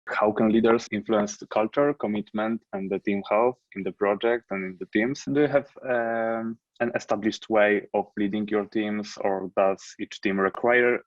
How can leaders influence the culture, commitment, and the team health in the project and in the teams? Do you have an established way of leading your teams, or does each team require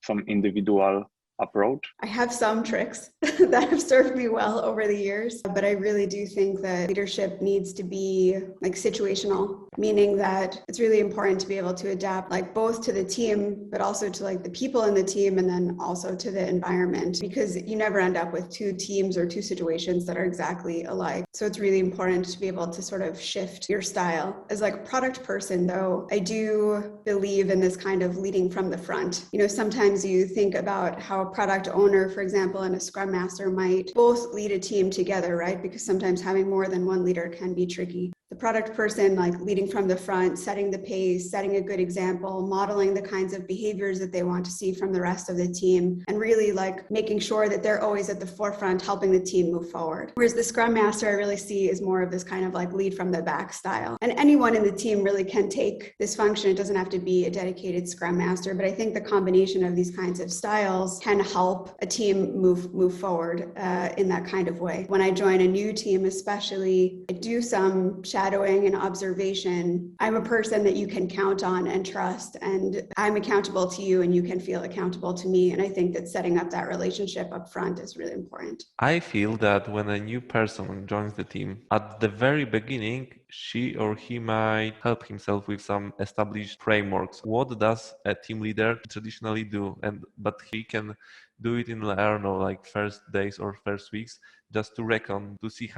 some individual approach? I have some tricks that have served me well over the years, but I really do think that leadership needs to be like situational, meaning that it's really important to be able to adapt like both to the team, but also to like the people in the team, and then also to the environment, because you never end up with two teams or two situations that are exactly alike. So it's really important to be able to sort of shift your style. As like a product person though, I do believe in this kind of leading from the front. You know, sometimes you think about how a product owner, for example, and a scrum master might both lead a team together, right? Because sometimes having more than one leader can be tricky. The product person, like leading from the front, setting the pace, setting a good example, modeling the kinds of behaviors that they want to see from the rest of the team, and really like making sure that they're always at the forefront, helping the team move forward. Whereas the scrum master I really see is more of this kind of like lead from the back style. And anyone in the team really can take this function. It doesn't have to be a dedicated scrum master, but I think the combination of these kinds of styles can help a team move forward in that kind of way. When I join a new team, especially, I do some shadowing and observation. I'm a person that you can count on and trust, and I'm accountable to you and you can feel accountable to me. And I think that setting up that relationship up front is really important. I feel that when a new person joins the team, at the very beginning, she or he might help himself with some established frameworks. What does a team leader traditionally do? But he can do it in, I don't know, like first days or first weeks, just to reckon, to see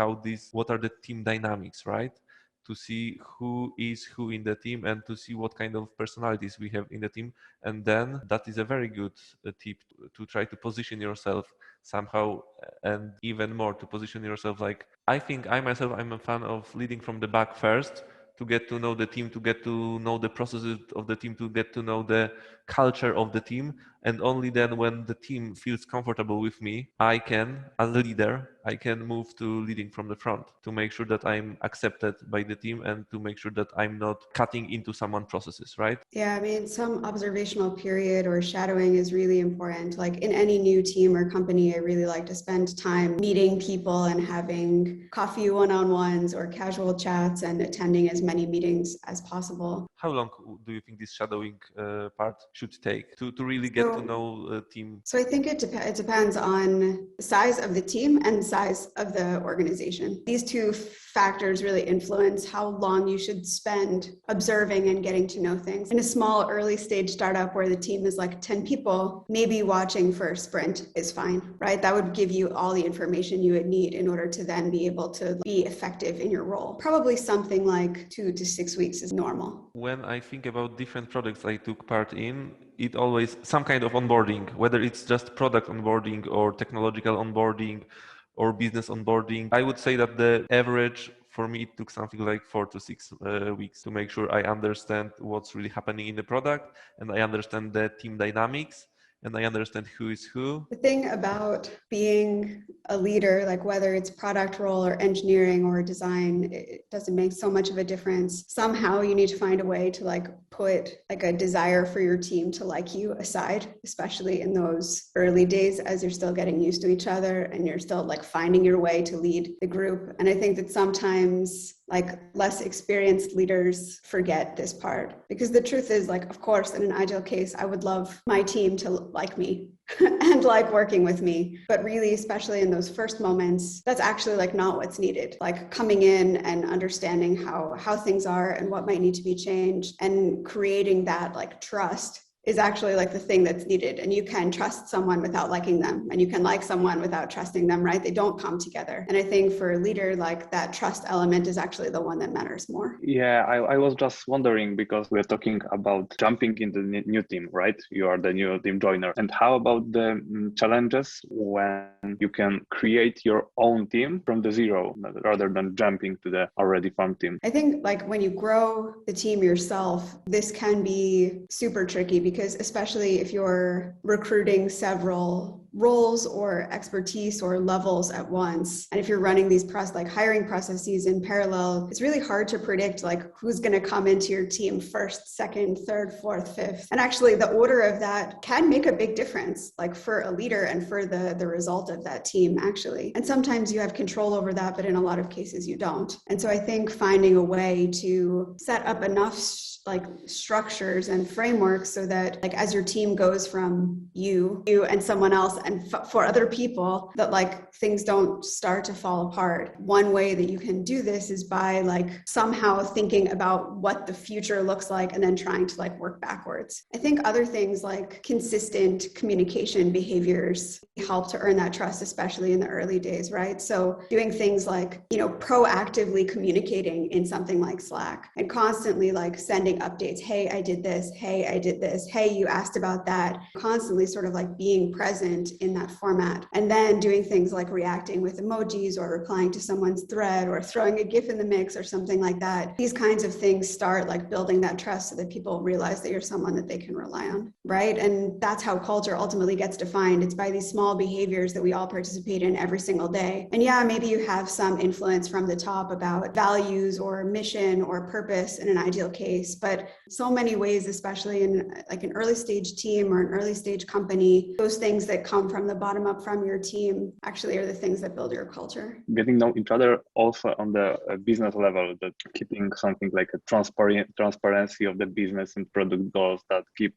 what are the team dynamics, right? To see who is who in the team and to see what kind of personalities we have in the team. And then that is a very good tip to try to position yourself somehow, and even more to position yourself like, I think I'm a fan of leading from the back first, to get to know the team, to get to know the processes of the team, to get to know the culture of the team. And only then, when the team feels comfortable with me, I can, as a leader, I can move to leading from the front, to make sure that I'm accepted by the team and to make sure that I'm not cutting into someone's processes, right? Yeah, I mean, some observational period or shadowing is really important. Like in any new team or company, I really like to spend time meeting people and having coffee one-on-ones or casual chats and attending as many meetings as possible. How long do you think this shadowing part should take to really get to know a team? So I think it depends on the size of the team and the size of the organization. These two factors really influence how long you should spend observing and getting to know things. In a small early stage startup where the team is like 10 people, maybe watching for a sprint is fine, right? That would give you all the information you would need in order to then be able to be effective in your role. Probably something like 2 to 6 weeks is normal. When I think about different projects I took part in, it always some kind of onboarding, whether it's just product onboarding or technological onboarding or business onboarding. I would say that the average for me, it took something like 4 to 6 weeks to make sure I understand what's really happening in the product, and I understand the team dynamics, and I understand who is who. The thing about being a leader, like whether it's product role or engineering or design, it doesn't make so much of a difference. Somehow you need to find a way to like put like a desire for your team to like you aside, especially in those early days as you're still getting used to each other and you're still like finding your way to lead the group. And I think that sometimes like less experienced leaders forget this part, because the truth is, like, of course, in an agile case, I would love my team to like me and like working with me. But really, especially in those first moments, that's actually like not what's needed. Like coming in and understanding how things are and what might need to be changed and creating that like trust is actually like the thing that's needed. And you can trust someone without liking them, and you can like someone without trusting them, right? They don't come together. And I think for a leader, like that trust element is actually the one that matters more. Yeah, I was just wondering, because we're talking about jumping into the new team, right? You are the new team joiner. And how about the challenges when you can create your own team from the zero rather than jumping to the already formed team? I think like when you grow the team yourself, this can be super tricky, because especially if you're recruiting several roles or expertise or levels at once. And if you're running these hiring processes in parallel, it's really hard to predict like who's going to come into your team first, second, third, fourth, fifth. And actually the order of that can make a big difference, like for a leader and for the result of that team actually. And sometimes you have control over that, but in a lot of cases you don't. And so I think finding a way to set up enough like structures and frameworks so that like as your team goes from you and someone else and for other people, that like things don't start to fall apart. One way that you can do this is by like somehow thinking about what the future looks like and then trying to like work backwards. I think other things like consistent communication behaviors help to earn that trust, especially in the early days, right? So doing things like, proactively communicating in something like Slack and constantly like sending updates. Hey, I did this. Hey, I did this. Hey, you asked about that. Constantly sort of like being present in that format. And then doing things like reacting with emojis or replying to someone's thread or throwing a GIF in the mix or something like that. These kinds of things start like building that trust so that people realize that you're someone that they can rely on, right? And that's how culture ultimately gets defined. It's by these small behaviors that we all participate in every single day. And yeah, maybe you have some influence from the top about values or mission or purpose in an ideal case, but so many ways, especially in like an early stage team or an early stage company, those things that come from the bottom up from your team actually are the things that build your culture. Getting to know each other also on the business level, that keeping something like a transparency of the business and product goals that keep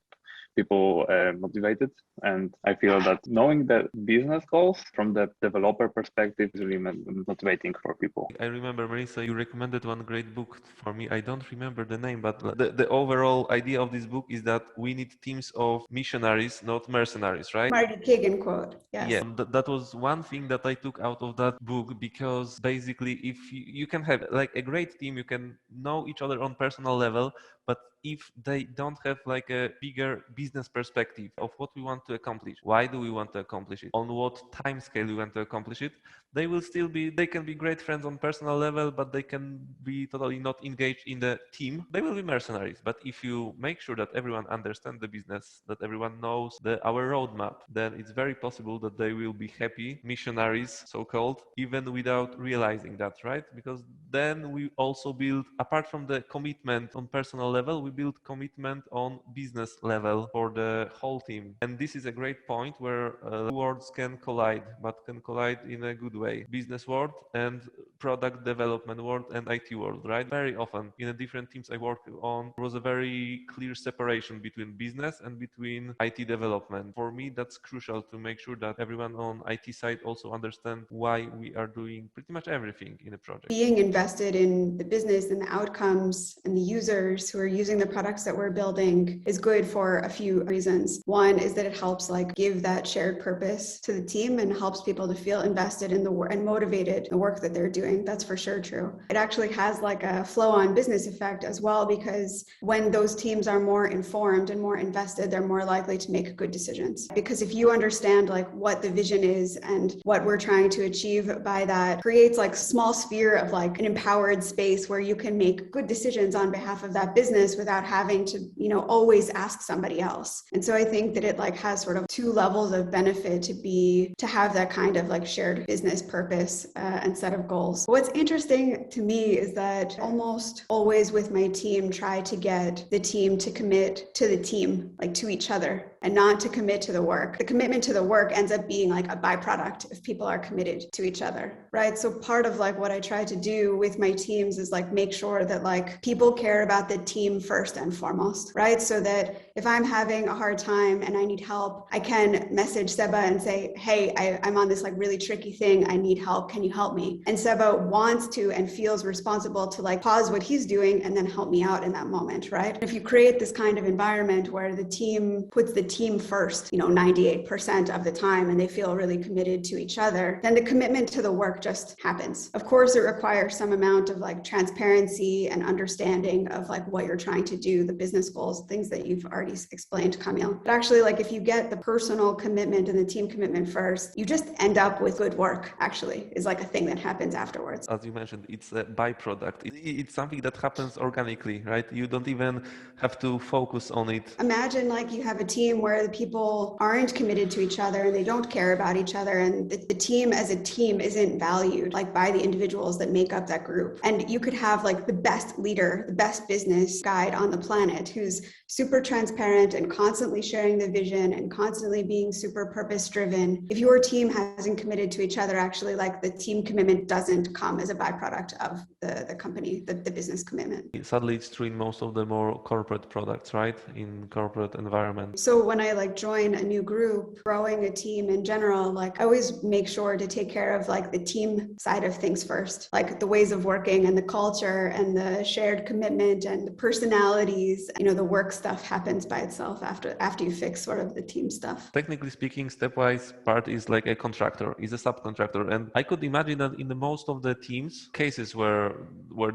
people motivated. And I feel that knowing the business goals from the developer perspective is really motivating for people. I remember, Merissa, you recommended one great book for me. I don't remember the name, but the overall idea of this book is that we need teams of missionaries, not mercenaries, right? Marty Kagan quote. Yes. Yeah, that was one thing that I took out of that book, because basically if you can have like a great team, you can know each other on personal level, but if they don't have like a bigger business perspective of what we want to accomplish, why do we want to accomplish it, on what time scale we want to accomplish it, they can be great friends on personal level, but they can be totally not engaged in the team. They will be mercenaries. But if you make sure that everyone understands the business, that everyone knows our roadmap, then it's very possible that they will be happy missionaries, so-called, even without realizing that, right? Because then we also build, apart from the commitment on personal level, we build commitment on business level for the whole team. And this is a great point where worlds can collide, but can collide in a good way. Business world and product development world and IT world, right? Very often in the different teams I worked on, there was a very clear separation between business and between IT development. For me, that's crucial to make sure that everyone on IT side also understands why we are doing pretty much everything in a project. Being invested in the business and the outcomes and the users who are using the products that we're building is good for a few reasons. One is that it helps like give that shared purpose to the team and helps people to feel invested in the work and motivated in the work that they're doing. That's for sure true. It actually has like a flow-on business effect as well, because when those teams are more informed and more invested, they're more likely to make good decisions. Because if you understand like what the vision is and what we're trying to achieve by that, creates like small sphere of like an empowered space where you can make good decisions on behalf of that business without having to, always ask somebody else. And so I think that it like has sort of two levels of benefit to have that kind of like shared business purpose and set of goals. What's interesting to me is that almost always with my team, try to get the team to commit to the team, like to each other, and not to commit to the work. The commitment to the work ends up being like a byproduct if people are committed to each other, right? So part of like what I try to do with my teams is like make sure that like people care about the team first and foremost, right? So that if I'm having a hard time and I need help, I can message Seba and say, hey, I'm on this like really tricky thing. I need help. Can you help me? And Seba wants to and feels responsible to like pause what he's doing and then help me out in that moment, right? If you create this kind of environment where the team puts the team first, 98% of the time, and they feel really committed to each other, then the commitment to the work just happens. Of course, it requires some amount of like transparency and understanding of like what you're trying to do, the business goals, things that you've already explained, Kamil. But actually, like if you get the personal commitment and the team commitment first, you just end up with good work, actually, is like a thing that happens afterwards. afterwards. As you mentioned, it's a byproduct. It's something that happens organically, right? You don't even have to focus on it. Imagine like you have a team where the people aren't committed to each other and they don't care about each other, and the team as a team isn't valued like by the individuals that make up that group. And you could have like the best leader, the best business guide on the planet who's super transparent and constantly sharing the vision and constantly being super purpose driven. If your team hasn't committed to each other, actually like the team commitment doesn't come as a byproduct of the company, the business commitment. Sadly, it's true in most of the more corporate products, right? In corporate environment. So when I like join a new group, growing a team in general, like I always make sure to take care of like the team side of things first, like the ways of working and the culture and the shared commitment and the personalities. You know, the work stuff happens by itself after you fix sort of the team stuff. Technically speaking, Stepwise part is like a contractor, is a subcontractor. And I could imagine that in the most of the teams, cases where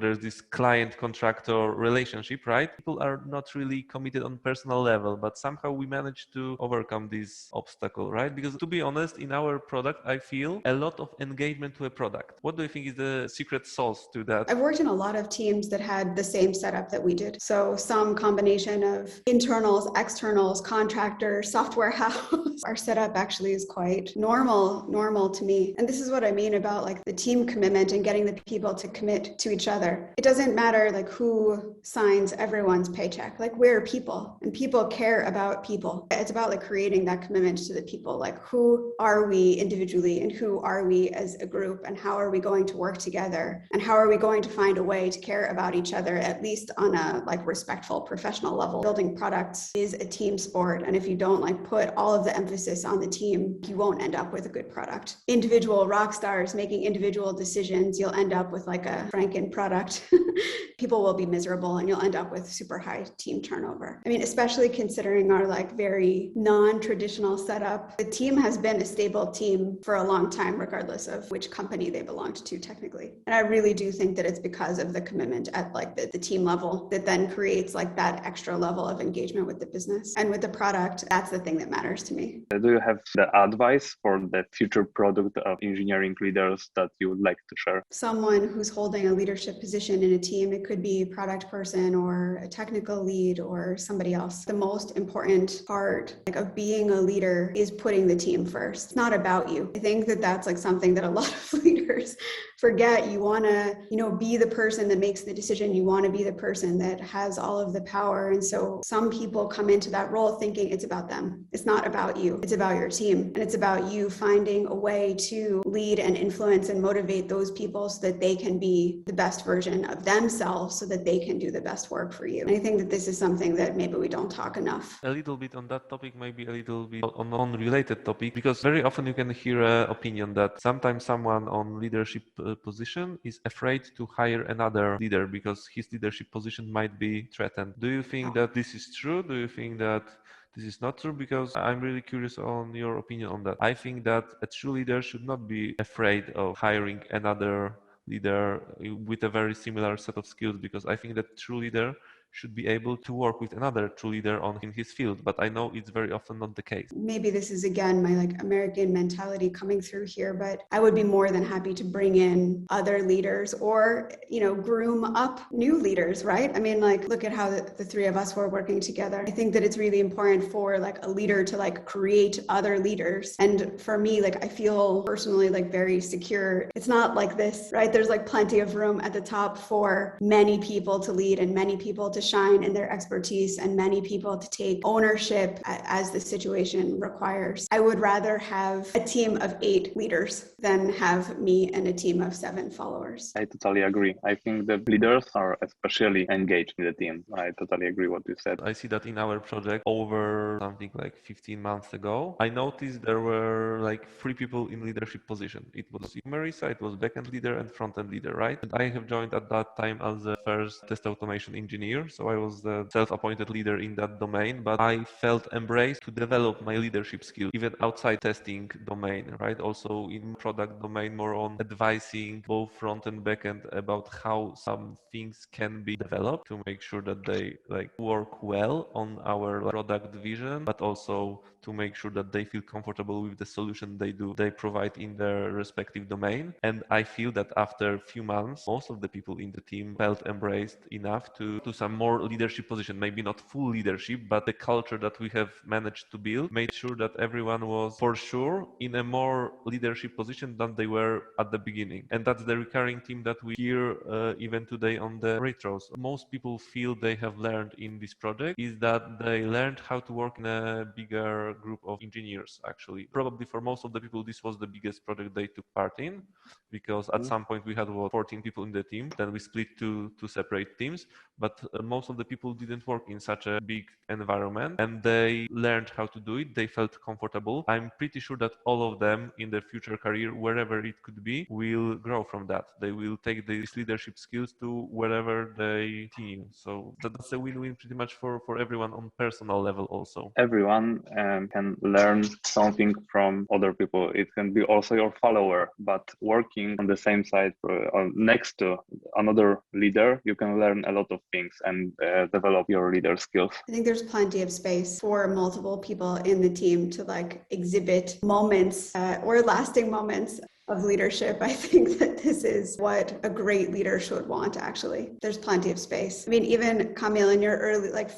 there's this client-contractor relationship, right? People are not really committed on personal level, but somehow we manage to overcome this obstacle, right? Because to be honest, in our product, I feel a lot of engagement to a product. What do you think is the secret sauce to that? I've worked in a lot of teams that had the same setup that we did. So some combination of internals, externals, contractors, software house. Our setup actually is quite normal to me. And this is what I mean about like the team commitment and getting the people to commit to each other. It doesn't matter like who signs everyone's paycheck. Like we're people and people care about people. It's about like creating that commitment to the people. Like who are we individually and who are we as a group and how are we going to work together and how are we going to find a way to care about each other, at least on a like respectful professional level. Building products is a team sport. And if you don't like put all of the emphasis on the team, you won't end up with a good product. Individual rock stars making individual decisions, you'll end up with like a Franken product. People will be miserable and you'll end up with super high team turnover. I mean, especially considering our like very non-traditional setup, the team has been a stable team for a long time, regardless of which company they belonged to technically. And I really do think that it's because of the commitment at like the team level that then creates like that extra level of engagement with the business and with the product. That's the thing that matters to me. Do you have the advice for the future product of engineering leaders that you would like to share? Someone who's holding a leadership position in a team, it could be a product person or a technical lead or somebody else. The most important part like of being a leader is putting the team first. It's not about you. I think that that's like something that a lot of leaders forget. You want to, be the person that makes the decision. You want to be the person that has all of the power. And so some people come into that role thinking it's about them. It's not about you. It's about your team. And it's about you finding a way to lead and influence and motivate those people so that they can be the best version of themselves so that they can do the best work for you. And I think that this is something that maybe we don't talk enough. A little bit on that topic, maybe a little bit on unrelated topic, because very often you can hear an opinion that sometimes someone on leadership position is afraid to hire another leader because his leadership position might be threatened. Do you think that this is true? Do you think that this is not true? Because I'm really curious on your opinion on that. I think that a true leader should not be afraid of hiring another leader with a very similar set of skills, because I think that true leader should be able to work with another true leader in his field, but I know it's very often not the case. Maybe this is again my like American mentality coming through here, but I would be more than happy to bring in other leaders or groom up new leaders, right? I mean, like look at how the three of us were working together. I think that it's really important for like a leader to like create other leaders, and for me, like I feel personally like very secure. It's not like this, right? There's like plenty of room at the top for many people to lead and many people to shine in their expertise and many people to take ownership as the situation requires. I would rather have a team of 8 leaders than have me and a team of 7 followers. I totally agree. I think the leaders are especially engaged in the team. I totally agree what you said. I see that in our project over something like 15 months ago, I noticed there were like 3 people in leadership position. It was Merissa, it was backend leader and frontend leader, right? And I have joined at that time as the first test automation engineer. career. So I was the self-appointed leader in that domain, but I felt embraced to develop my leadership skill, even outside testing domain, right? Also in product domain, more on advising both front and back end about how some things can be developed to make sure that they work well on our product vision, but also to make sure that they feel comfortable with the solution they provide in their respective domain. And I feel that after a few months, most of the people in the team felt embraced enough to some more leadership position, maybe not full leadership, but the culture that we have managed to build made sure that everyone was for sure in a more leadership position than they were at the beginning. And that's the recurring theme that we hear even today on the retros. Most people feel they have learned in this project is that they learned how to work in a bigger group of engineers. Actually, probably for most of the people, this was the biggest project they took part in, because at some point we had about 14 people in the team. Then we split to separate teams, but most of the people didn't work in such a big environment, and they learned how to do it. They felt comfortable. I'm pretty sure that all of them in their future career, wherever it could be, will grow from that. They will take these leadership skills to wherever they team. So that's a win-win pretty much for everyone on personal level also. Everyone can learn something from other people. It can be also your follower, but working on the same side or next to another leader, you can learn a lot of things and develop your leader skills. I think there's plenty of space for multiple people in the team to exhibit moments or lasting moments of leadership. I think that this is what a great leader should want, actually. There's plenty of space. I mean, even Kamil, in your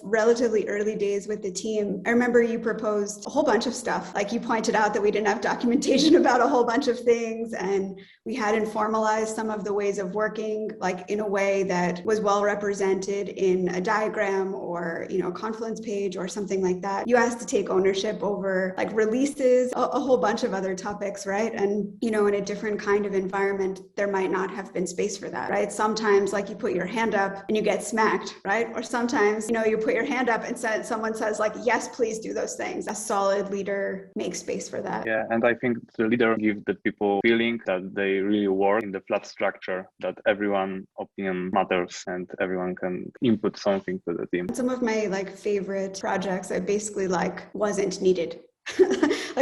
relatively early days with the team, I remember you proposed a whole bunch of stuff. You pointed out that we didn't have documentation about a whole bunch of things, and we hadn't formalized some of the ways of working, in a way that was well represented in a diagram or, Confluence page or something like that. You asked to take ownership over releases, a whole bunch of other topics, right? And, in a different kind of environment, there might not have been space for that, right? Sometimes you put your hand up and you get smacked, right? Or sometimes, you put your hand up and someone says yes, please do those things. A solid leader makes space for that. Yeah, and I think the leader gives the people feeling that they really work in the flat structure, that everyone's opinion matters and everyone can input something to the team. Some of my favorite projects I basically wasn't needed.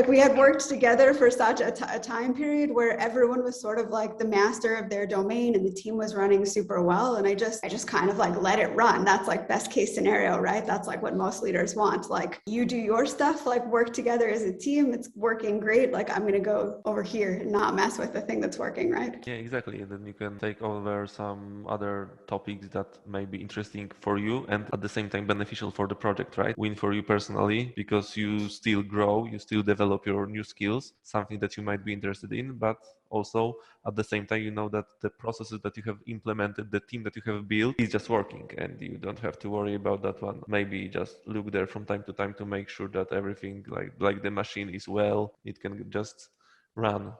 We had worked together for such a time period where everyone was sort of the master of their domain and the team was running super well. And I just kind of let it run. That's best case scenario, right? That's what most leaders want. You do your stuff, work together as a team. It's working great. I'm going to go over here and not mess with the thing that's working, right? Yeah, exactly. And then you can take over some other topics that may be interesting for you and at the same time beneficial for the project, right? Win for you personally because you still grow, you still develop your new skills, something that you might be interested in, but also at the same time, that the processes that you have implemented, the team that you have built is just working and you don't have to worry about that one. Maybe just look there from time to time to make sure that everything like the machine is well, it can just run